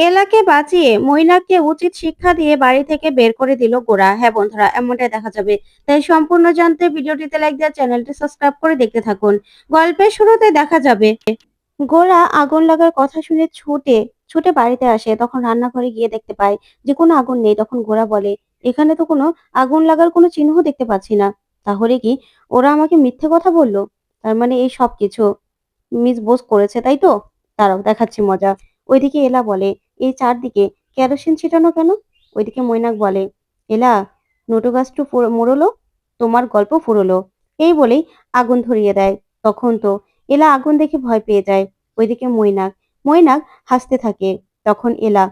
এলাকে বাঁচিয়ে মৈনাককে উচিত শিক্ষা দিয়ে বাড়ি থেকে বের করে দিল গোরা। হ্যাঁ বন্ধুরা, এমনটাই দেখা যাবে। তাই সম্পূর্ণ জানতে ভিডিওটিতে লাইক দিয়ে চ্যানেলটি সাবস্ক্রাইব করে দেখতে থাকুন। গল্পের শুরুতে দেখা যাবে গোরা আগুন লাগার কথা শুনে ছুটে ছুটে বাড়িতে আসে। তখন রান্নাঘরে গিয়ে দেখতে পায় যে কোনো আগুন নেই। তখন গোরা বলে, এখানে তো কোনো আগুন লাগার কোনো চিহ্ন দেখতে পাচ্ছি না। তাহলে কি ওরা আমাকে মিথ্যে কথা বললো? তার মানে এই সব কিছু মিস বোস করেছে, তাই তো? দাঁড়াও, দেখাচ্ছি মজা। ওইদিকে এলা বলে, এই চারদিকে কেরোসিন ছিটানো কেন? ওইদিকে মৈনাক বলে, এলা, নোটো গাছটু মরলো, তোমার গল্প ফুরলো। এই বলেই আগুন ধরিয়ে দেয়। তখন তো এলা আগুন দেখে ভয় পেয়ে যায়। ওইদিকে মৈনাক মৈনাক হাসতে থাকে। তখন এলা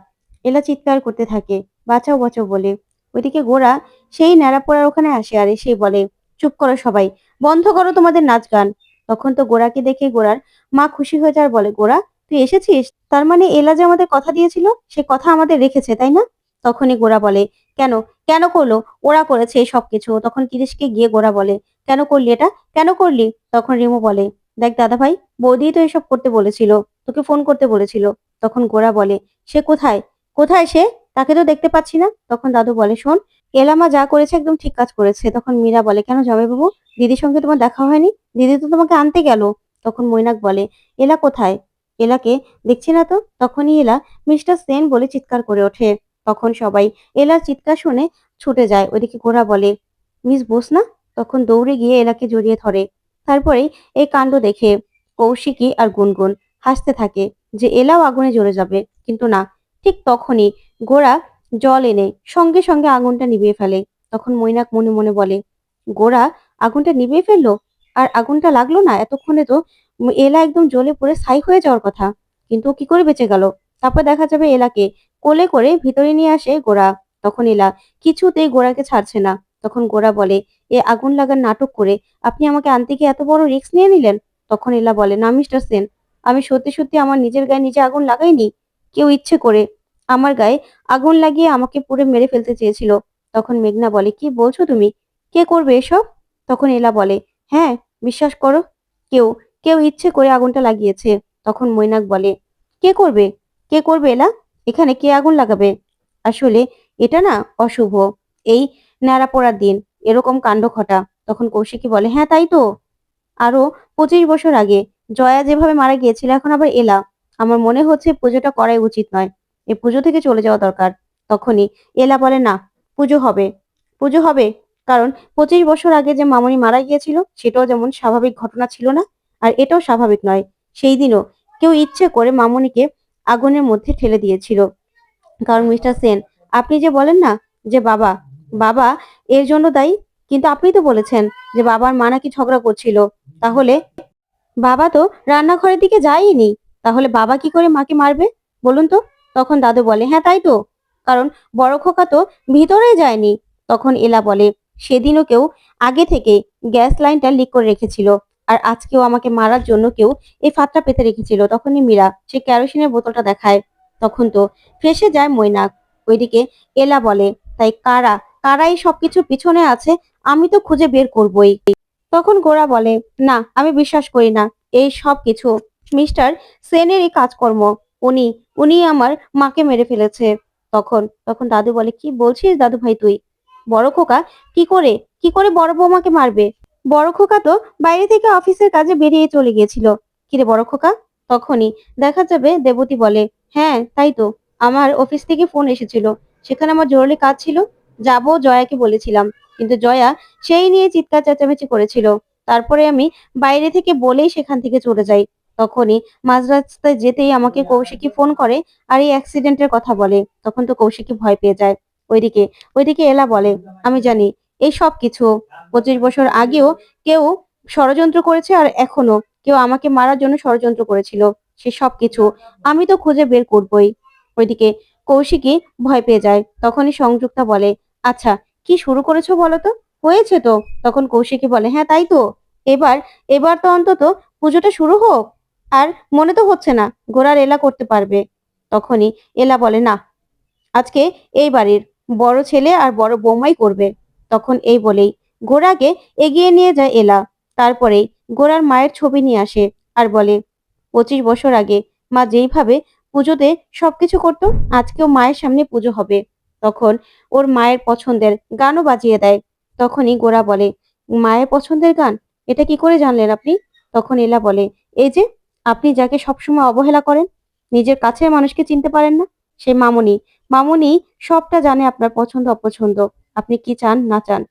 এলা চিৎকার করতে থাকে, বাঁচাও বাঁচাও বলে। ওইদিকে গোরা সেই ন্যাড়া পোড়ার ওখানে আসে আর এসেই বলে, চুপ করো সবাই, বন্ধ করো তোমাদের নাচ গান। তখন তো গোরাকে দেখে গোরার মা খুশি হয়ে যায় আর বলে, গোরা তুই এসেছিস, তার মানে এলা যে আমাদের কথা দিয়েছিল সে কথা আমাদের রেখেছে, তাই না? তখনই গোরা বলে, কেন কেন করলো? ওরা করেছে এই সবকিছু। তখন কিরিশকে গিয়ে গোরা বলে, কেন করলি এটা, কেন করলি? তখন রিমু বলে, দেখ দাদা ভাই, বৌদি তো এসব করতে বলেছিল, তোকে ফোন করতে বলেছিল। তখন গোরা বলে, সে কোথায়, কোথায় সে? তাকে তো দেখতে পাচ্ছি না। তখন দাদু বলে, শোন, এলামা যা করেছে একদম ঠিক কাজ করেছে। তখন মীরা বলে, কেন জামাইবাবু, দিদির সঙ্গে তোমার দেখা হয়নি? দিদি তো তোমাকে আনতে গেল। তখন মৈনাক বলে, এলা কোথায়? এলাকে দেখছি না তো। তখনই এলা মিস্টার সেন বলে চিৎকার করে ওঠে। তখন সবাই এলার চিৎকার শুনে ছুটে যায়। ওইদিকে গোরা বলে, মিস বোস না? তখন দৌড়ে গিয়ে এলাকে জড়িয়ে ধরে। তারপরেই এই কাণ্ড দেখে কৌশিকী আর গুনগুন হাসতে থাকে যে এলাও আগুনে জ্বলে যাবে, কিন্তু না। ঠিক তখনই গোরা জল এনে সঙ্গে সঙ্গে আগুনটা নিভিয়ে ফেলে। তখন মৈনাক মনে মনে বলে, গোরা আগুনটা নিভিয়ে ফেললো, আর আগুনটা লাগলো না। এতক্ষণে তো এলা একদম জ্বলে পুড়ে ছাই হয়ে যাওয়ার কথা, কিন্তু ও কি করে বেঁচে গেল? তারপর দেখা যাবে এলাকে কোলে করে ভিতরে নিয়ে আসে গোরা। তখন এলা কিছুতেই গোরাকে ছাড়ছে না। তখন গোরা বলে, এ আগুন লাগার নাটক করে আপনি আমাকে আনতে গিয়ে এত বড় রিস্ক নিয়ে নিলেন? তখন এলা বলে, না মিস্টার সেন, আমি সত্যি সত্যি আমার নিজের গায়ে নিজে আগুন লাগাইনি। কেউ ইচ্ছে করে আমার গায়ে আগুন লাগিয়ে আমাকে পুড়ে মেরে ফেলতে চেয়েছিল। তখন মেঘনা বলে, কি বলছো তুমি? কে করবে এসব? তখন এলা বলে, হ্যাঁ, বিশ্বাস করো, কেউ কেউ ইচ্ছে করে আগুনটা লাগিয়েছে। তখন মৈনাক বলে, কে করবে, কে করবে এলা? এখানে কে আগুন লাগাবে? আসলে এটা না অশুভ, এই ন্যাড়া পোড়ার দিন এরকম কাণ্ড ঘটা। তখন কৌশিকী বলে, হ্যাঁ তাই তো, আরো 25 বছর আগে জয়া যেভাবে মারা গিয়েছিল, এখন আবার এলা। আমার মনে হচ্ছে পুজোটা করাই উচিত নয়, এই পুজো থেকে চলে যাওয়া দরকার। তখনই এলা বলে, না, পুজো হবে, পুজো হবে। কারণ 25 বছর আগে যে মামনি মারা গিয়েছিল সেটাও যেমন স্বাভাবিক ঘটনা ছিল না, আর এটাও স্বাভাবিক নয়। সেই দিনও কেউ ইচ্ছে করে মামনিকে আগুনের মধ্যে ঠেলে দিয়েছিল। কারণ মিস্টার সেন, আপনি যে বলেন না যে বাবা বাবা এর জন্য দায়ী, কিন্তু আপনি তো বলেছেন যে বাবার মা নাকি ঝগড়া করছিল। তাহলে বাবা তো রান্নাঘরের দিকে যায়নি, তাহলে বাবা কি করে মাকে মারবে বলুন তো? তখন দাদু বলে, হ্যাঁ তাই তো, কারণ বড় খোকা তো ভিতরেই যায়নি। তখন এলা বলে, সেদিনও কেউ আগে থেকে গ্যাস লাইনটা লিক করে রেখেছিল, আর আজকেও আমাকে মারার জন্য কেউ এই ফাঁদটা পেতে রেখেছিল। তখনই মীরা সে কেরোসিনের বোতলটা দেখায়। তখন তো ফেঁসে যায় মৈনাক। ওইদিকে এলা বলে, তাই কারা কারা এই সবকিছু পিছনে আছে আমি তো খুঁজে বের করবই। তখন গোরা বলে, না, আমি বিশ্বাস করি না এই সব কিছু মিস্টার সেনেরই কাজকর্ম। উনি উনি আমার মাকে মেরে ফেলেছে। তখন তখন দাদু বলে, কি বলছিস দাদু ভাই তুই? বড় খোকা কি করে বড় বৌমাকে মারবে? বড় খোকা তো বাইরে থেকে অফিসের কাজে বেরিয়ে চলে গিয়েছিল। কিরে বড় খোকা? তখনই দেখা যাবে দেবতী বলে, হ্যাঁ তাই তো, আমার অফিস থেকে ফোন এসেছিল, সেখানে আমার জরুরি কাজ ছিল, যাবো জয়াকে বলেছিলাম, কিন্তু জয়া সেই নিয়ে চিৎকার চেঁচামেচি করেছিল। তারপরে আমি বাইরে থেকে বলেই সেখান থেকে চলে যাই। তখনই মাঝ রাস্তায় যেতেই আমাকে কৌশিকী ফোন করে আর এই অ্যাক্সিডেন্টের কথা বলে। তখন তো কৌশিকী ভয় পেয়ে যায়। ওইদিকে ওইদিকে এলা বলে, আমি জানি এই সব কিছু 25 বছর আগেও কেউ ষড়যন্ত্র করেছে, আর এখনো কেউ আমাকে মারার জন্য ষড়যন্ত্র করেছিল। সে সব কিছু আমি তো খুঁজে বের করবই। ওইদিকে কৌশিকী ভয় পেয়ে যায়। তখনই সংযুক্তা বলে, আচ্ছা, কি শুরু করেছো বলো তো? হয়েছে তো। তখন কৌশিকী বলে, হ্যাঁ তাই তো, এবার এবার তো অন্তত পুজোটা শুরু হোক। আর মনে তো হচ্ছে না গোরার এলা করতে পারবে। তখনই এলা বলে, না, আজকে এই বাড়ির বড় ছেলে আর বড় বৌমাই করবে। তখন এই বলেই গোরাকে এগিয়ে নিয়ে যায় এলা। তারপরেই গোরার মায়ের ছবি নিয়ে আসে আর বলে, 25 বছর আগে মা যেইভাবে পুজোতে সবকিছু করতো, আজকেও মায়ের সামনে পুজো হবে। তখন ওর মায়ের পছন্দের গানও বাজিয়ে দেয়। তখনই গোরা বলে, মায়ের পছন্দের গান? এটা কি করে জানলেন আপনি? তখন এলা বলে, এই যে আপনি যাকে সবসময় অবহেলা করেন, নিজের কাছের মানুষকে চিনতে পারেন না, সে মামুনি। মামুনি সবটা জানে আপনার পছন্দ অপছন্দ, আপনি কি চান না চান।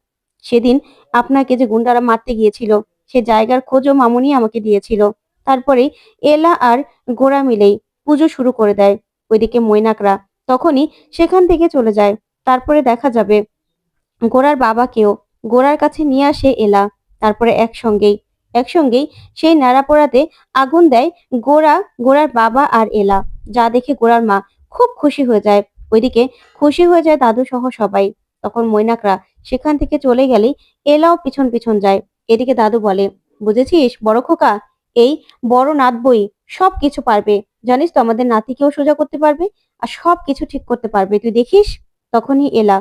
সেদিন আপনাকে যে গুন্ডারা মারতে গিয়েছিল, সে জায়গার খোঁজও মামুনি আমাকে দিয়েছিল। তারপরে এলা আর গোরা মিলেই পুজো শুরু করে দেয়। ওইদিকে মৈনাকরা তখনই সেখান থেকে চলে যায়। তারপরে দেখা যাবে গোরার বাবাকেও গোরার কাছে নিয়ে আসে এলা। তারপরে একসঙ্গেই সেই ন্যাড়াপোড়াতে আগুন দেয় গোরার বাবা আর এলা। যা দেখে গোরার মা খুব খুশি হয়ে যায়। ওইদিকে খুশি হয়ে যায় দাদু সহ সবাই। তখন মৈনাকরা সেখান থেকে চলে গেলে এলাও পিছন পিছন যায়। এদিকে দাদু বলে, বুঝেছিস বড় খোকা, এই বড় নাতবই সব কিছু পারবে। জানিস তো আমাদের নাতিকেও সোজা করতে পারবে আর সব কিছু ঠিক করতে পারবে, তুই দেখিস। তখনই এলা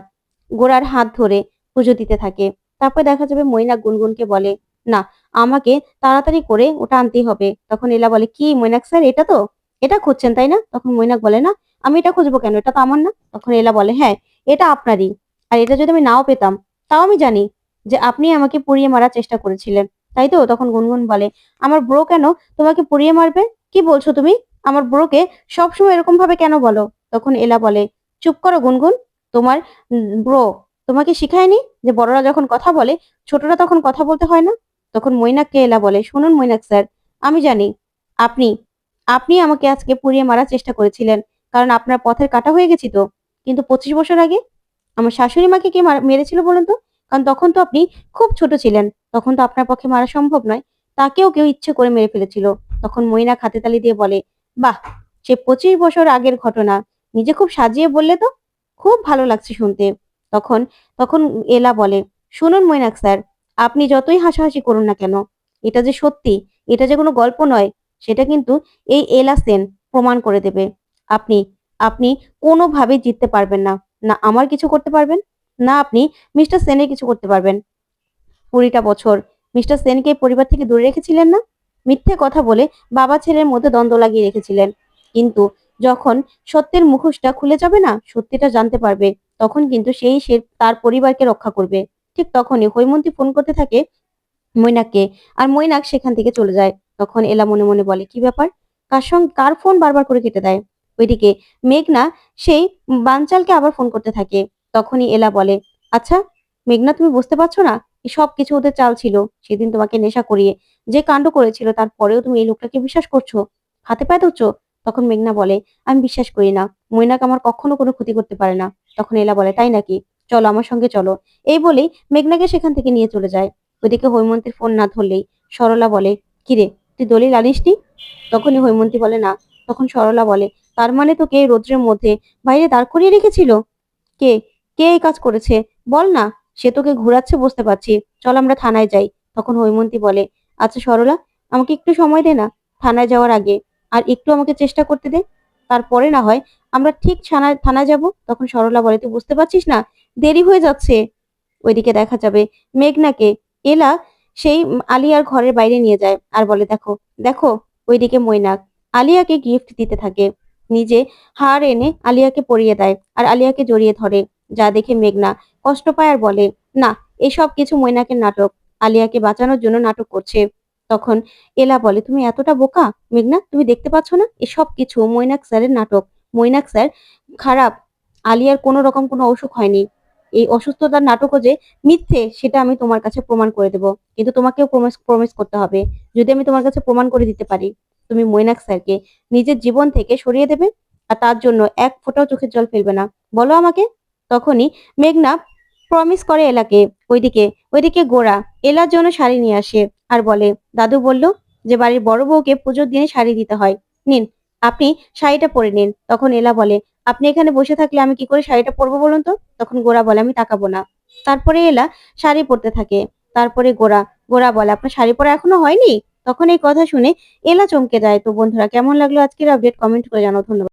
গোরার হাত ধরে পুজো দিতে থাকে। তারপর দেখা যাবে মৈনাক গুনগুনকে বলে, না, আমাকে তাড়াতাড়ি করে ওটা আনতেই হবে। তখন এলা বলে, কি মৈনাক স্যার, এটা তো, এটা খুঁজছেন তাই না? তখন মৈনাক বলে, না, আমি এটা খুঁজবো কেন, এটা তো আমার না। তখন এলা বলে, হ্যাঁ, এটা আপনারই। আর এটা যদি আমি নাও পেতাম, তাও আমি জানি যে আপনি আমাকে পুড়িয়ে মারার চেষ্টা করেছিলেন, তাই তো? তখন গুনগুন বলে, আমার ব্রো কেন তোমাকে পুড়িয়ে মারবে? কি বলছো তুমি? আমার ব্রোকে সবসময় এরকম ভাবে কেন বলো? তখন এলা বলে, চুপ করো গুনগুন, তোমার ব্রো তোমাকে শিখায়নি যে বড়রা যখন কথা বলে ছোটরা তখন কথা বলতে হয় না? তখন মৈনাককে এলা বলে, শুনুন মৈনাক স্যার, আমি জানি আপনি আপনি আমাকে আজকে পুড়িয়ে মারার চেষ্টা করেছিলেন, কারণ আপনার পথের কাটা হয়ে গেছি তো। কিন্তু 25 বছর আগে আমার শাশুড়ি মাকে কে মেরেছিল বলুন তো? কারণ তখন তো আপনি খুব ছোট ছিলেন, তখন তো আপনার পক্ষে মারা সম্ভব নয়। তাকেও কেউ ইচ্ছে করে মেরে ফেলেছিল। তখন মৈনাক হাতে তালি দিয়ে বলে, বাহ, সে 25 বছর আগের ঘটনা নিজে খুব সাজিয়ে বললে তো, খুব ভালো লাগছে শুনতে। তখন তখন এলা বলে, শুনুন মৈনাক স্যার, আপনি যতই হাসাহাসি করুন না কেন, এটা যে সত্যি, এটা যে কোনো গল্প নয়, সেটা কিন্তু এই এলা সেন প্রমাণ করে দেবে। আপনি আপনি কোনোভাবেই জিততে পারবেন না। না আমার কিছু করতে পারবেন, না আপনি মিস্টার সেনের কিছু করতে পারবেন। 20টা বছর মিস্টার সেনকে পরিবার থেকে দূরে রেখেছিলেন না? মিথ্যে কথা বলে বাবা ছেলের মধ্যে দ্বন্দ্ব লাগিয়ে রেখেছিলেন। কিন্তু যখন সত্যের মুখোশটা খুলে যাবে না, সত্যিটা জানতে পারবে, তখন কিন্তু সে তার পরিবারকে রক্ষা করবে। ঠিক তখনই হৈমন্তী ফোন করতে থাকে মৈনাককে, আর মৈনাক সেখান থেকে চলে যায়। তখন এলা মনে মনে বলে, কি ব্যাপার, কার ফোন বারবার করে কেটে দেয়? ওইদিকে মেঘনা সেই বানচালকে আবার ফোন করতে থাকে। তখনই এলা বলে, আচ্ছা মেঘনা, তুমি বুঝতে পারছো না এই সব কিছু ওদের চাল ছিল? সেদিন তোমাকে নেশা করিয়ে যে কাণ্ড করেছিল, তারপরেও তুমি এই লোকটাকে বিশ্বাস করছো, হাতে পায়ে ধরছো? তখন মেঘনা বলে, আমি বিশ্বাস করি না, মৈনাক আমার কখনো কোনো ক্ষতি করতে পারে না। তখন এলা বলে, তাই নাকি, চলো আমার সঙ্গে চলো। এই বলেই মেঘনাকে সেখান থেকে নিয়ে চলে যায়। ওইদিকে হৈমন্তীর ফোন না ধরলেই সরলা বলে, কিরে, তুই দলিল আনিসনি? তখনই হৈমন্তী বলে, না। তখন সরলা বলে, তার মানে তোকে এই রৌদ্রের মধ্যে বাইরে দাঁড় করিয়ে রেখেছিল? কে কে এই কাজ করেছে বল না, সে তোকে ঘুরাচ্ছে বুঝতে পারছি, চল আমরা থানায় যাই। তখন হৈমন্তী বলে, আচ্ছা সরলা, আমাকে একটু সময় দে না, থানায় যাওয়ার আগে আর একটু আমাকে চেষ্টা করতে দে, তারপরে না হয় আমরা ঠিক থানায় যাব। তখন সরলা বলে, তুই বুঝতে পারছিস না, দেরি হয়ে যাচ্ছে। ওইদিকে দেখা যাবে মেঘনাকে এলা সেই আলিয়ার ঘরের বাইরে নিয়ে যায় আর বলে, দেখো দেখো। ওইদিকে মৈনাক আলিয়াকে গিফট দিতে থাকে, নিজে হার এনে আলিয়াকে পরিয়ে দেয় আর আলিয়াকে জড়িয়ে ধরে। যা দেখে মেঘনা কষ্ট পায় আর বলে, না, এসব কিছু মৈনাকের নাটক, আলিয়াকে বাঁচানোর জন্য নাটক করছে। তখন এলা বলে, তুমি এতটা বোকা মেঘনা, তুমি দেখতে পাচ্ছ না এসব কিছু মৈনাক স্যারের নাটক? মৈনাক স্যার খারাপ, আলিয়ার কোনো রকম কোনো অসুখ হয়নি। এই অসুস্থতার নাটকও যে মিথ্যে, সেটা আমি তোমার কাছে প্রমাণ করে দেব। কিন্তু তোমাকেও প্রমিস করতে হবে, যদি আমি তোমার কাছে প্রমাণ করে দিতে পারি, তুমি মৈনাক স্যারকে নিজের জীবন থেকে সরিয়ে দেবে আর তার জন্য এক ফোঁটাও চোখের জল ফেলবে না, বলো আমাকে। তখনই মেঘনা প্রমিস করে এলাকে। ওইদিকে ওইদিকে গোরা এলার জন্য শাড়ি নিয়ে আসে আর বলে, দাদু বলল যে বাড়ির বড় বউকে পুজোর দিনে শাড়ি দিতে হয়, নিন আপনি শাড়িটা পরে নিন। তখন এলা বলে, আপনি এখানে বসে থাকলে আমি কি করে শাড়িটা পরবো বলুন তো? তখন গোরা বলে, আমি তাকাবো না। তারপরে এলা শাড়ি পরতে থাকে। তারপরে গোরা গোরা বলে, আপনার শাড়ি পরা এখনো হয়নি? তখন এই কথা শুনে এলা চমকে যায়। তো বন্ধুরা, কেমন লাগলো আজকের আপডেট, কমেন্ট করে জানাও। ধন্যবাদ।